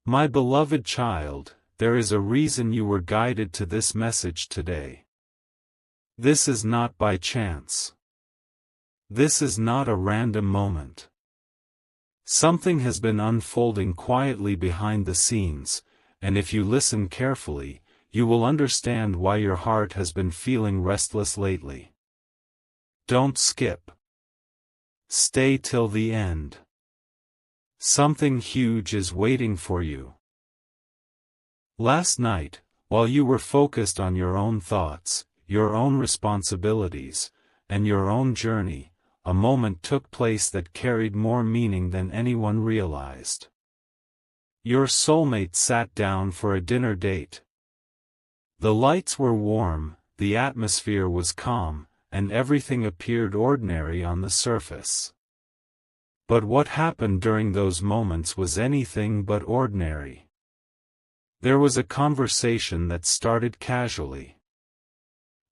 My beloved child, there is a reason you were guided to this message today. This is not by chance. This is not a random moment. Something has been unfolding quietly behind the scenes, and if you listen carefully, you will understand why your heart has been feeling restless lately. Don't skip. Stay till the end. Something huge is waiting for you. Last night, while you were focused on your own thoughts, your own responsibilities, and your own journey, a moment took place that carried more meaning than anyone realized. Your soulmate sat down for a dinner date. The lights were warm, the atmosphere was calm, and everything appeared ordinary on the surface. But what happened during those moments was anything but ordinary. There was a conversation that started casually.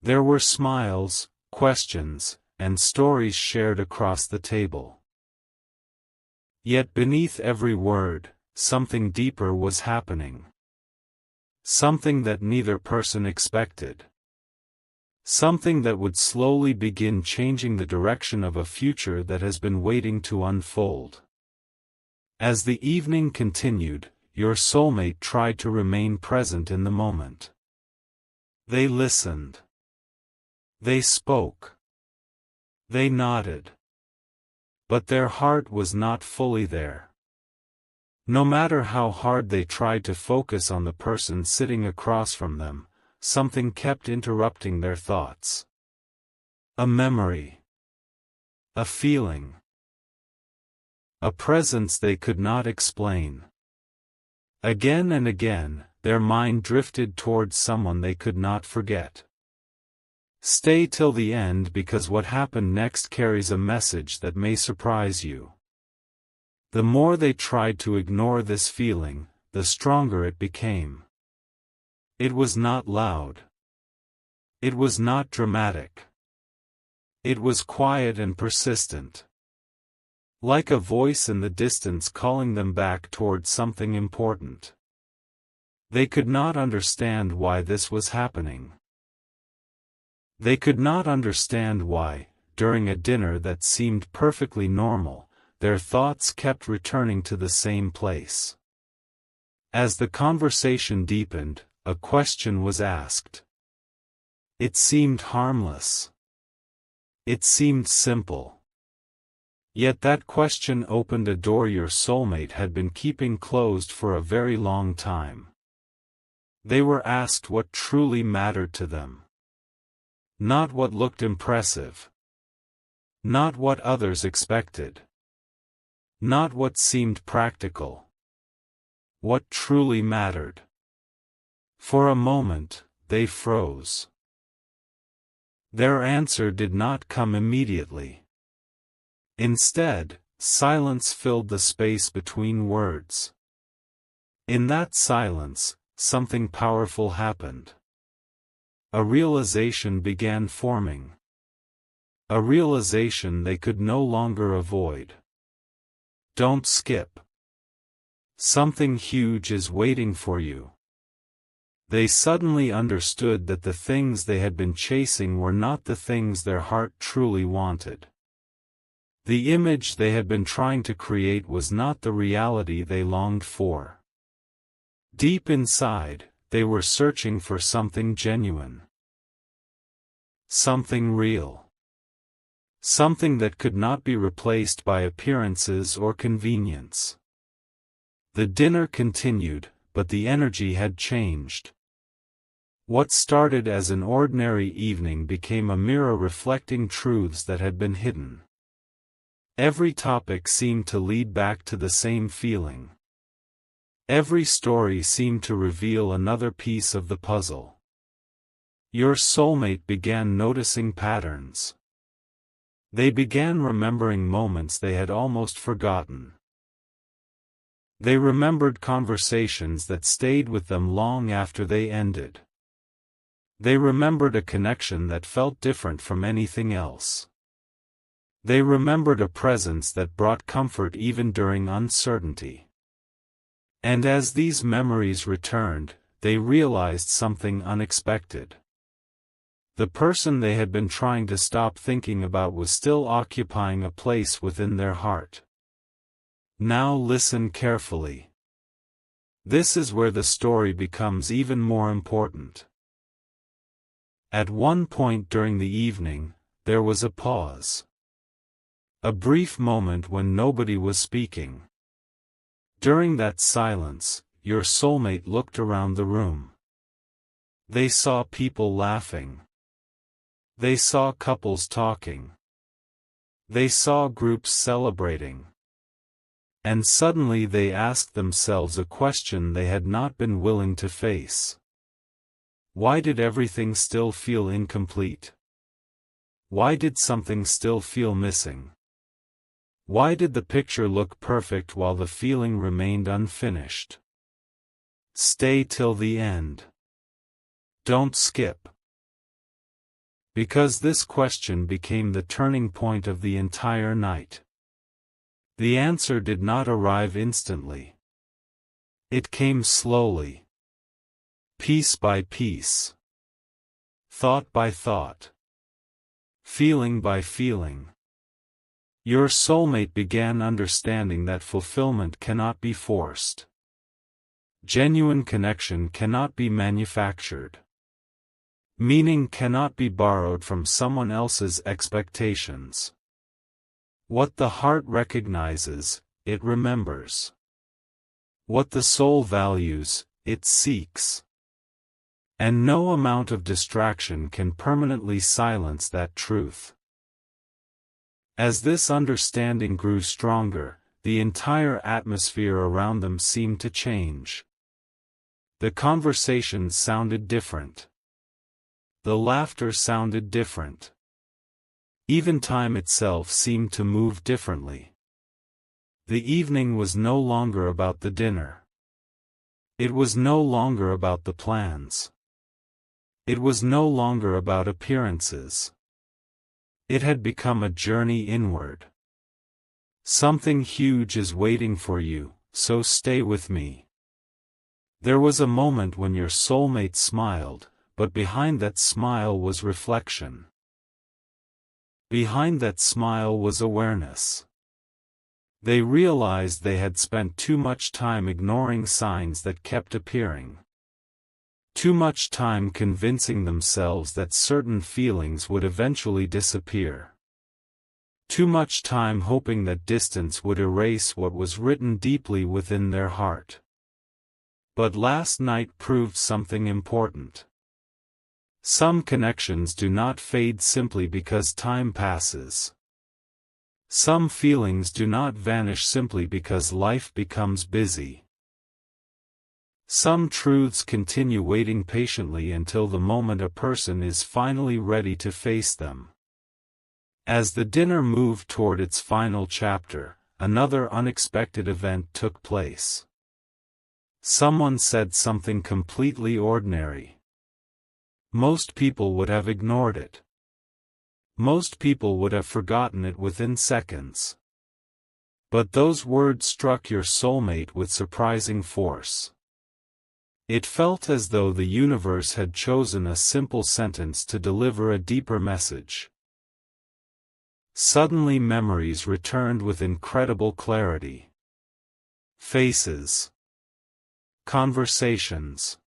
There were smiles, questions, and stories shared across the table. Yet beneath every word, something deeper was happening. Something that neither person expected. Something that would slowly begin changing the direction of a future that has been waiting to unfold. As the evening continued, your soulmate tried to remain present in the moment. They listened. They spoke. They nodded. But their heart was not fully there. No matter how hard they tried to focus on the person sitting across from them, something kept interrupting their thoughts. A memory. A feeling. A presence they could not explain. Again and again, their mind drifted towards someone they could not forget. Stay till the end because what happened next carries a message that may surprise you. The more they tried to ignore this feeling, the stronger it became. It was not loud. It was not dramatic. It was quiet and persistent. Like a voice in the distance calling them back toward something important. They could not understand why this was happening. They could not understand why, during a dinner that seemed perfectly normal, their thoughts kept returning to the same place. As the conversation deepened, a question was asked. It seemed harmless. It seemed simple. Yet that question opened a door your soulmate had been keeping closed for a very long time. They were asked what truly mattered to them. Not what looked impressive. Not what others expected. Not what seemed practical. What truly mattered. For a moment, they froze. Their answer did not come immediately. Instead, silence filled the space between words. In that silence, something powerful happened. A realization began forming. A realization they could no longer avoid. Don't skip. Something huge is waiting for you. They suddenly understood that the things they had been chasing were not the things their heart truly wanted. The image they had been trying to create was not the reality they longed for. Deep inside, they were searching for something genuine. Something real. Something that could not be replaced by appearances or convenience. The dinner continued, but the energy had changed. What started as an ordinary evening became a mirror reflecting truths that had been hidden. Every topic seemed to lead back to the same feeling. Every story seemed to reveal another piece of the puzzle. Your soulmate began noticing patterns. They began remembering moments they had almost forgotten. They remembered conversations that stayed with them long after they ended. They remembered a connection that felt different from anything else. They remembered a presence that brought comfort even during uncertainty. And as these memories returned, they realized something unexpected. The person they had been trying to stop thinking about was still occupying a place within their heart. Now listen carefully. This is where the story becomes even more important. At one point during the evening, there was a pause. A brief moment when nobody was speaking. During that silence, your soulmate looked around the room. They saw people laughing. They saw couples talking. They saw groups celebrating. And suddenly they asked themselves a question they had not been willing to face. Why did everything still feel incomplete? Why did something still feel missing? Why did the picture look perfect while the feeling remained unfinished? Stay till the end. Don't skip. Because this question became the turning point of the entire night. The answer did not arrive instantly. It came slowly. Piece by piece. Thought by thought. Feeling by feeling. Your soulmate began understanding that fulfillment cannot be forced. Genuine connection cannot be manufactured. Meaning cannot be borrowed from someone else's expectations. What the heart recognizes, it remembers. What the soul values, it seeks. And no amount of distraction can permanently silence that truth. As this understanding grew stronger, the entire atmosphere around them seemed to change. The conversations sounded different. The laughter sounded different. Even time itself seemed to move differently. The evening was no longer about the dinner. It was no longer about the plans. It was no longer about appearances. It had become a journey inward. Something huge is waiting for you, so stay with me. There was a moment when your soulmate smiled, but behind that smile was reflection. Behind that smile was awareness. They realized they had spent too much time ignoring signs that kept appearing. Too much time convincing themselves that certain feelings would eventually disappear. Too much time hoping that distance would erase what was written deeply within their heart. But last night proved something important. Some connections do not fade simply because time passes. Some feelings do not vanish simply because life becomes busy. Some truths continue waiting patiently until the moment a person is finally ready to face them. As the dinner moved toward its final chapter, another unexpected event took place. Someone said something completely ordinary. Most people would have ignored it. Most people would have forgotten it within seconds. But those words struck your soulmate with surprising force. It felt as though the universe had chosen a simple sentence to deliver a deeper message. Suddenly memories returned with incredible clarity. Faces. Conversations.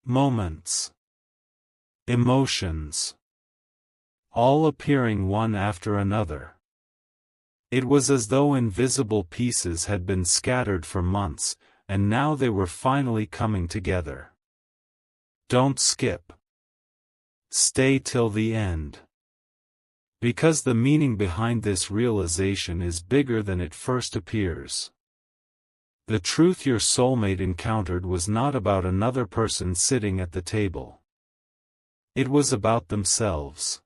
Moments. Emotions. All appearing one after another. It was as though invisible pieces had been scattered for months, and now they were finally coming together. Don't skip. Stay till the end. Because the meaning behind this realization is bigger than it first appears. The truth your soulmate encountered was not about another person sitting at the table. It was about themselves.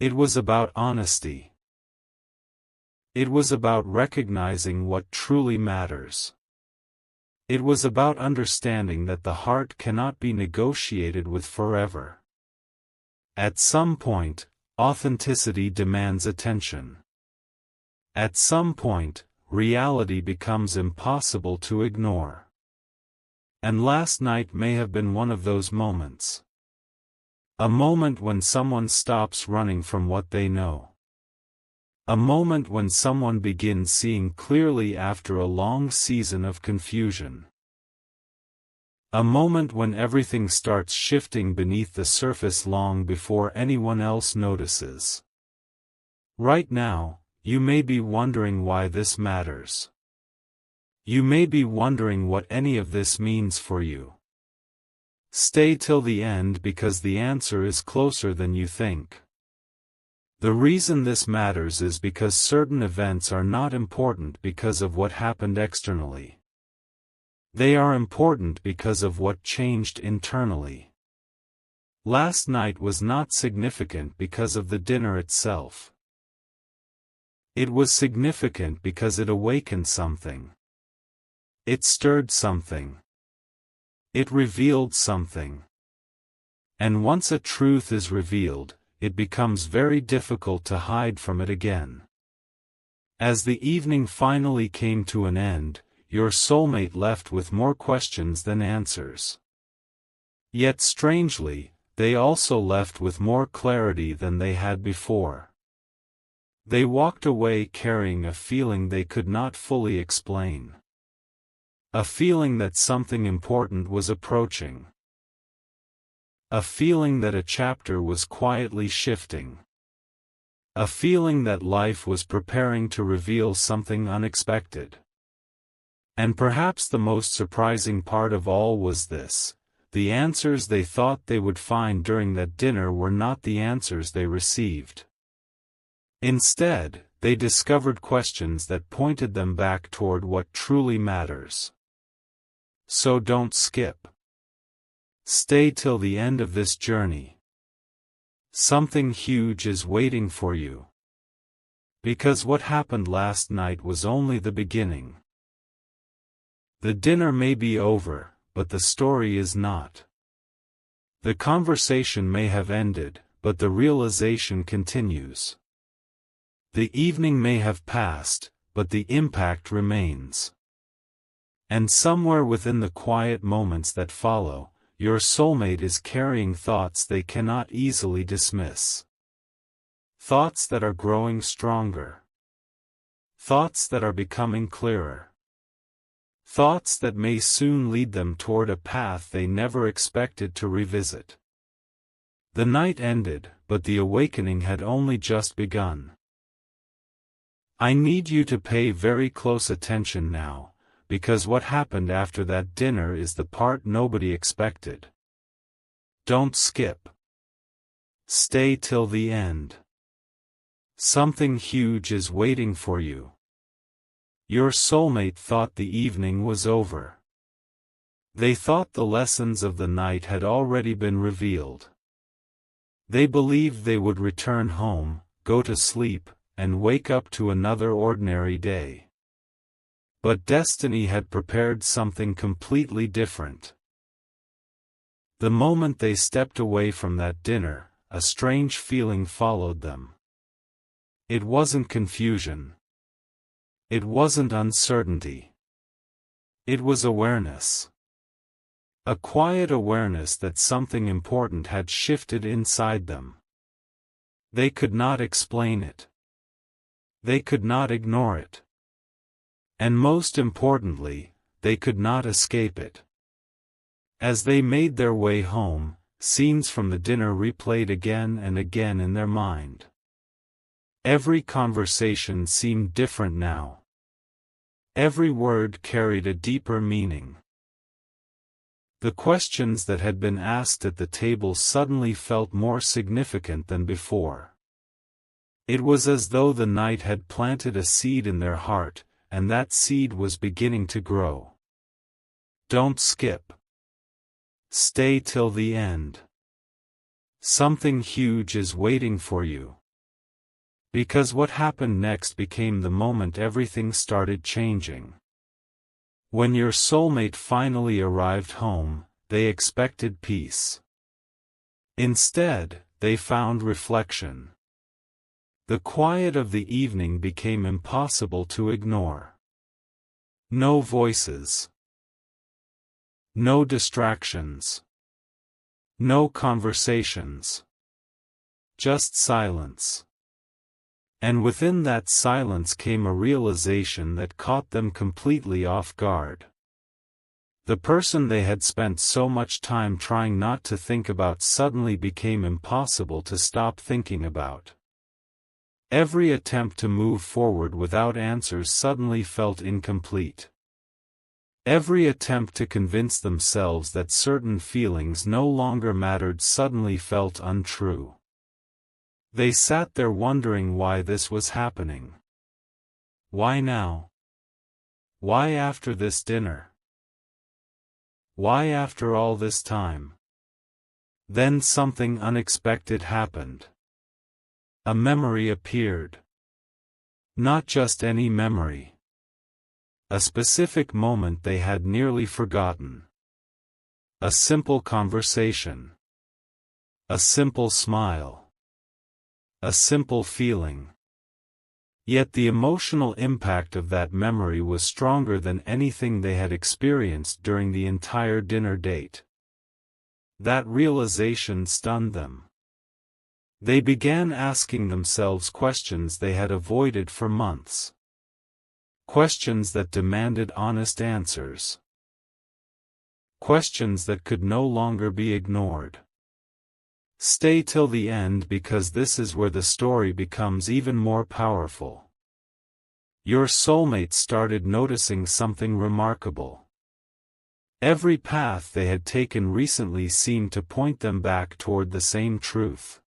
It was about honesty. It was about recognizing what truly matters. It was about understanding that the heart cannot be negotiated with forever. At some point, authenticity demands attention. At some point, reality becomes impossible to ignore. And last night may have been one of those moments. A moment when someone stops running from what they know. A moment when someone begins seeing clearly after a long season of confusion. A moment when everything starts shifting beneath the surface long before anyone else notices. Right now, you may be wondering why this matters. You may be wondering what any of this means for you. Stay till the end because the answer is closer than you think. The reason this matters is because certain events are not important because of what happened externally. They are important because of what changed internally. Last night was not significant because of the dinner itself. It was significant because it awakened something. It stirred something. It revealed something. And once a truth is revealed, it becomes very difficult to hide from it again. As the evening finally came to an end, your soulmate left with more questions than answers. Yet strangely, they also left with more clarity than they had before. They walked away carrying a feeling they could not fully explain. A feeling that something important was approaching. A feeling that a chapter was quietly shifting. A feeling that life was preparing to reveal something unexpected. And perhaps the most surprising part of all was this: the answers they thought they would find during that dinner were not the answers they received. Instead, they discovered questions that pointed them back toward what truly matters. So don't skip. Stay till the end of this journey. Something huge is waiting for you. Because what happened last night was only the beginning. The dinner may be over, but the story is not. The conversation may have ended, but the realization continues. The evening may have passed, but the impact remains. And somewhere within the quiet moments that follow, your soulmate is carrying thoughts they cannot easily dismiss. Thoughts that are growing stronger. Thoughts that are becoming clearer. Thoughts that may soon lead them toward a path they never expected to revisit. The night ended, but the awakening had only just begun. I need you to pay very close attention now, because what happened after that dinner is the part nobody expected. Don't skip. Stay till the end. Something huge is waiting for you. Your soulmate thought the evening was over. They thought the lessons of the night had already been revealed. They believed they would return home, go to sleep, and wake up to another ordinary day. But destiny had prepared something completely different. The moment they stepped away from that dinner, a strange feeling followed them. It wasn't confusion. It wasn't uncertainty. It was awareness. A quiet awareness that something important had shifted inside them. They could not explain it. They could not ignore it. And most importantly, they could not escape it. As they made their way home, scenes from the dinner replayed again and again in their mind. Every conversation seemed different now. Every word carried a deeper meaning. The questions that had been asked at the table suddenly felt more significant than before. It was as though the night had planted a seed in their heart, and that seed was beginning to grow. Don't skip. Stay till the end. Something huge is waiting for you. Because what happened next became the moment everything started changing. When your soulmate finally arrived home, they expected peace. Instead, they found reflection. The quiet of the evening became impossible to ignore. No voices. No distractions. No conversations. Just silence. And within that silence came a realization that caught them completely off guard. The person they had spent so much time trying not to think about suddenly became impossible to stop thinking about. Every attempt to move forward without answers suddenly felt incomplete. Every attempt to convince themselves that certain feelings no longer mattered suddenly felt untrue. They sat there wondering why this was happening. Why now? Why after this dinner? Why after all this time? Then something unexpected happened. A memory appeared. Not just any memory. A specific moment they had nearly forgotten. A simple conversation. A simple smile. A simple feeling. Yet the emotional impact of that memory was stronger than anything they had experienced during the entire dinner date. That realization stunned them. They began asking themselves questions they had avoided for months. Questions that demanded honest answers. Questions that could no longer be ignored. Stay till the end because this is where the story becomes even more powerful. Your soulmate started noticing something remarkable. Every path they had taken recently seemed to point them back toward the same truth.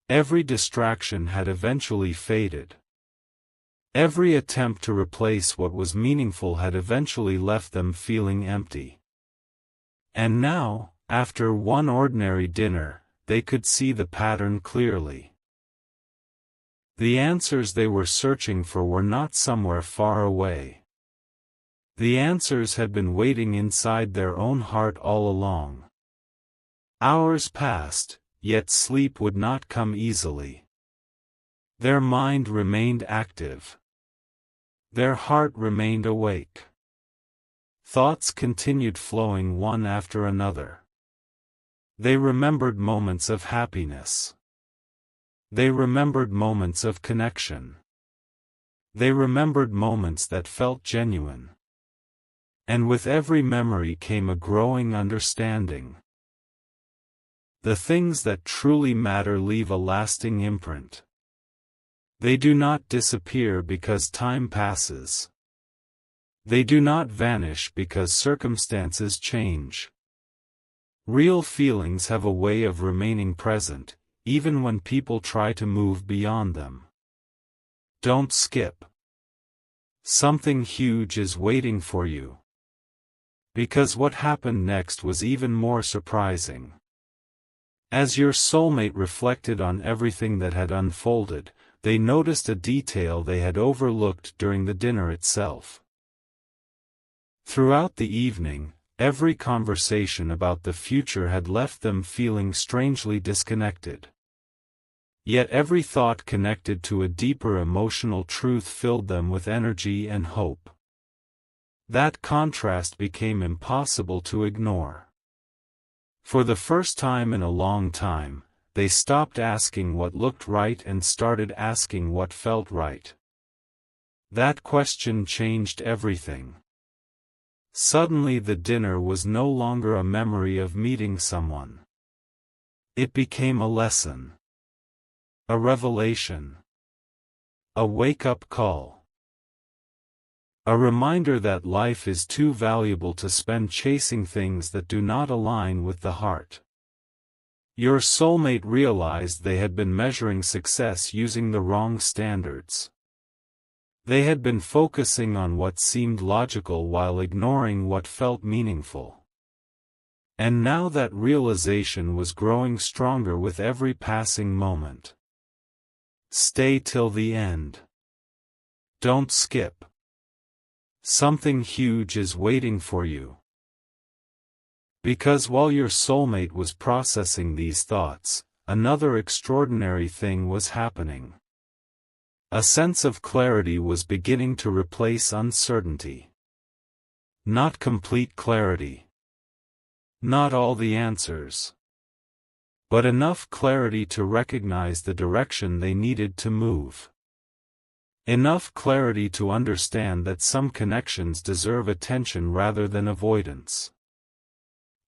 Every distraction had eventually faded. Every attempt to replace what was meaningful had eventually left them feeling empty. And now, after one ordinary dinner, they could see the pattern clearly. The answers they were searching for were not somewhere far away. The answers had been waiting inside their own heart all along. Hours passed, yet sleep would not come easily. Their mind remained active. Their heart remained awake. Thoughts continued flowing one after another. They remembered moments of happiness. They remembered moments of connection. They remembered moments that felt genuine. And with every memory came a growing understanding. The things that truly matter leave a lasting imprint. They do not disappear because time passes. They do not vanish because circumstances change. Real feelings have a way of remaining present, even when people try to move beyond them. Don't skip. Something huge is waiting for you. Because what happened next was even more surprising. As your soulmate reflected on everything that had unfolded, they noticed a detail they had overlooked during the dinner itself. Throughout the evening, every conversation about the future had left them feeling strangely disconnected. Yet every thought connected to a deeper emotional truth filled them with energy and hope. That contrast became impossible to ignore. For the first time in a long time, they stopped asking what looked right and started asking what felt right. That question changed everything. Suddenly the dinner was no longer a memory of meeting someone. It became a lesson. A revelation. A wake-up call. A reminder that life is too valuable to spend chasing things that do not align with the heart. Your soulmate realized they had been measuring success using the wrong standards. They had been focusing on what seemed logical while ignoring what felt meaningful. And now that realization was growing stronger with every passing moment. Stay till the end. Don't skip. Something huge is waiting for you. Because while your soulmate was processing these thoughts, another extraordinary thing was happening. A sense of clarity was beginning to replace uncertainty. Not complete clarity. Not all the answers. But enough clarity to recognize the direction they needed to move. Enough clarity to understand that some connections deserve attention rather than avoidance.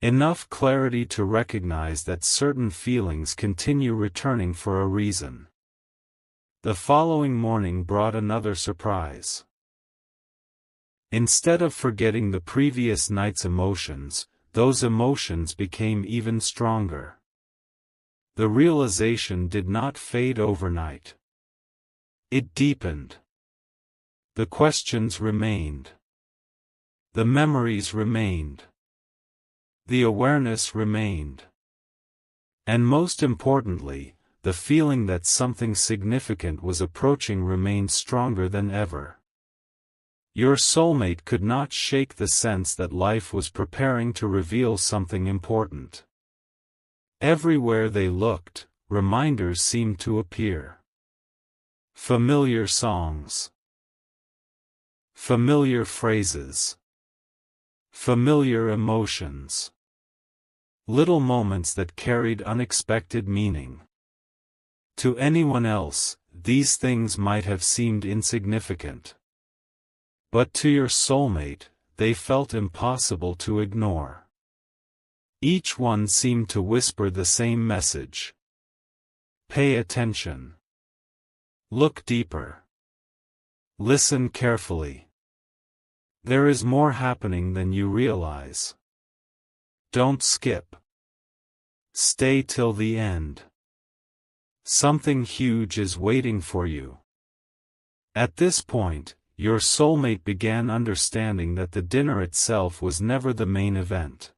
Enough clarity to recognize that certain feelings continue returning for a reason. The following morning brought another surprise. Instead of forgetting the previous night's emotions, those emotions became even stronger. The realization did not fade overnight. It deepened. The questions remained. The memories remained. The awareness remained. And most importantly, the feeling that something significant was approaching remained stronger than ever. Your soulmate could not shake the sense that life was preparing to reveal something important. Everywhere they looked, reminders seemed to appear. Familiar songs. Familiar phrases. Familiar emotions. Little moments that carried unexpected meaning. To anyone else, these things might have seemed insignificant. But to your soulmate, they felt impossible to ignore. Each one seemed to whisper the same message. Pay attention. Look deeper. Listen carefully. There is more happening than you realize. Don't skip. Stay till the end. Something huge is waiting for you. At this point, your soulmate began understanding that the dinner itself was never the main event.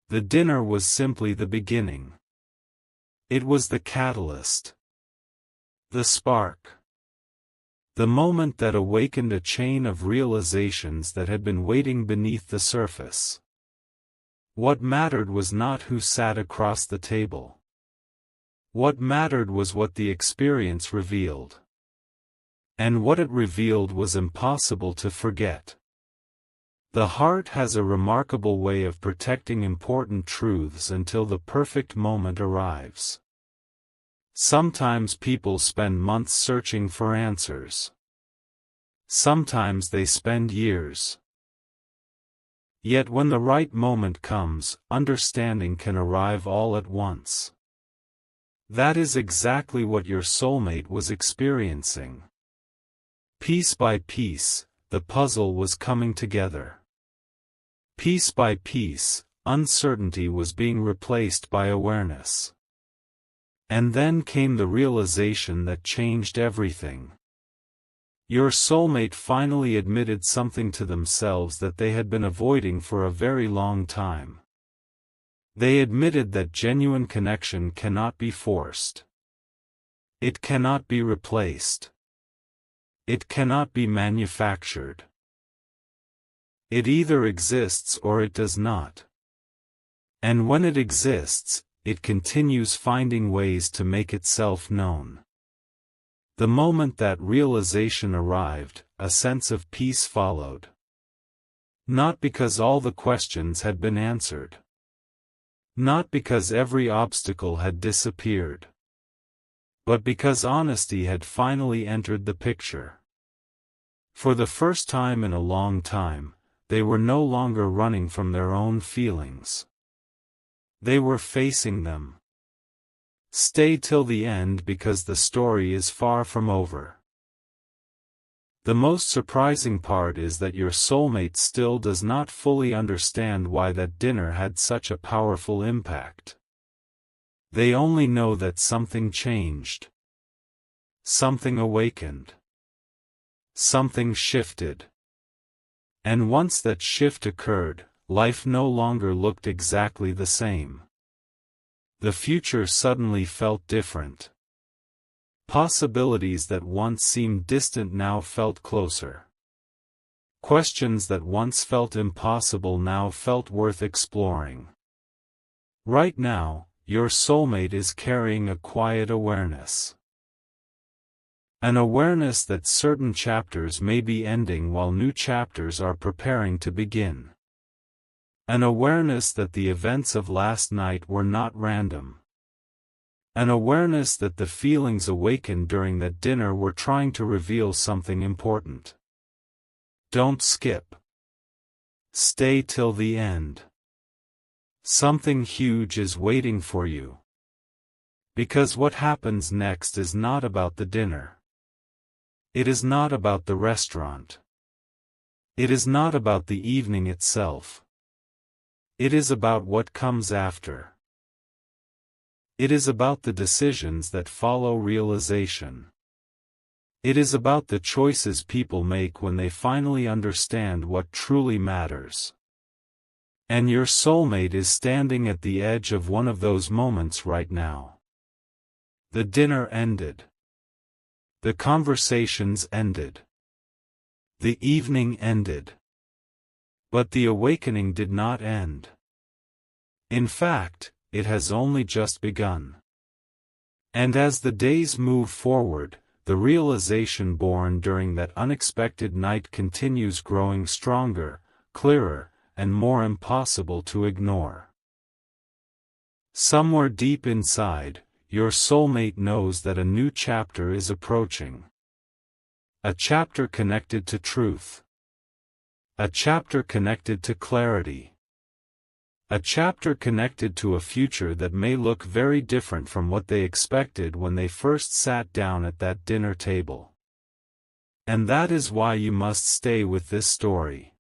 The dinner was simply the beginning. It was the catalyst. The spark. The moment that awakened a chain of realizations that had been waiting beneath the surface. What mattered was not who sat across the table. What mattered was what the experience revealed. And what it revealed was impossible to forget. The heart has a remarkable way of protecting important truths until the perfect moment arrives. Sometimes people spend months searching for answers. Sometimes they spend years. Yet when the right moment comes, understanding can arrive all at once. That is exactly what your soulmate was experiencing. Piece by piece, the puzzle was coming together. Piece by piece, uncertainty was being replaced by awareness. And then came the realization that changed everything. Your soulmate finally admitted something to themselves that they had been avoiding for a very long time. They admitted that genuine connection cannot be forced. It cannot be replaced. It cannot be manufactured. It either exists or it does not. And when it exists, it continues finding ways to make itself known. The moment that realization arrived, a sense of peace followed. Not because all the questions had been answered. Not because every obstacle had disappeared. But because honesty had finally entered the picture. For the first time in a long time, they were no longer running from their own feelings. They were facing them. Stay till the end because the story is far from over. The most surprising part is that your soulmate still does not fully understand why that dinner had such a powerful impact. They only know that something changed. Something awakened. Something shifted. And once that shift occurred, life no longer looked exactly the same. The future suddenly felt different. Possibilities that once seemed distant now felt closer. Questions that once felt impossible now felt worth exploring. Right now, your soulmate is carrying a quiet awareness. An awareness that certain chapters may be ending while new chapters are preparing to begin. An awareness that the events of last night were not random. An awareness that the feelings awakened during that dinner were trying to reveal something important. Don't skip. Stay till the end. Something huge is waiting for you. Because what happens next is not about the dinner. It is not about the restaurant. It is not about the evening itself. It is about what comes after. It is about the decisions that follow realization. It is about the choices people make when they finally understand what truly matters. And your soulmate is standing at the edge of one of those moments right now. The dinner ended. The conversations ended. The evening ended. But the awakening did not end. In fact, it has only just begun. And as the days move forward, the realization born during that unexpected night continues growing stronger, clearer, and more impossible to ignore. Somewhere deep inside, your soulmate knows that a new chapter is approaching. A chapter connected to truth. A chapter connected to clarity. A chapter connected to a future that may look very different from what they expected when they first sat down at that dinner table. And that is why you must stay with this story.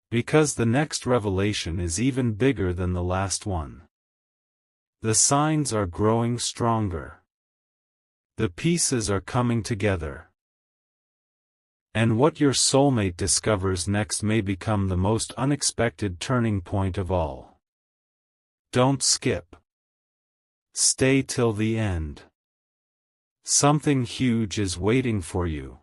Because the next revelation is even bigger than the last one. The signs are growing stronger. The pieces are coming together. And what your soulmate discovers next may become the most unexpected turning point of all. Don't skip. Stay till the end. Something huge is waiting for you.